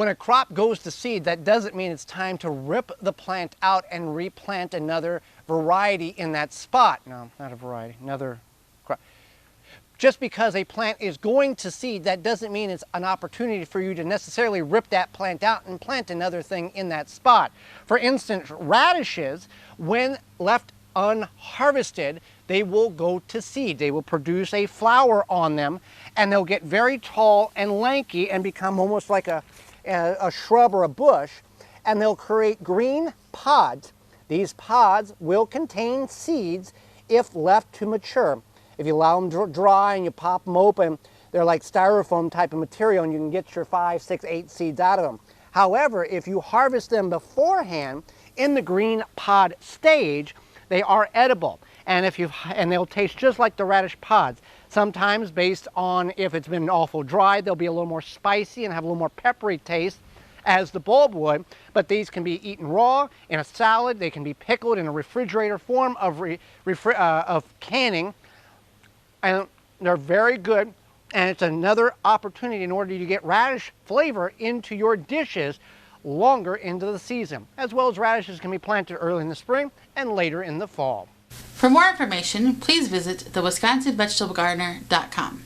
when a crop goes to seed, that doesn't mean it's time to rip the plant out and replant another variety in that spot. No, not a variety, another crop. Just because a plant is going to seed, that doesn't mean it's an opportunity for you to necessarily rip that plant out and plant another thing in that spot. For instance, radishes, when left unharvested, they will go to seed. They will produce a flower on them, and they'll get very tall and lanky and become almost like a shrub or a bush, and they'll create green pods. These pods will contain seeds if left to mature. If you allow them to dry and you pop them open, they're like styrofoam type of material, and you can get your 5, 6, 8 seeds out of them. However, if you harvest them beforehand in the green pod stage, they are edible, and they'll taste just like the radish pods. Sometimes, based on if it's been awful dry, they'll be a little more spicy and have a little more peppery taste as the bulb would, but these can be eaten raw in a salad. They can be pickled in a refrigerator form of canning, and they're very good, and it's another opportunity in order to get radish flavor into your dishes longer into the season, as well as radishes can be planted early in the spring and later in the fall. For more information, please visit thewisconsinvegetablegardener.com.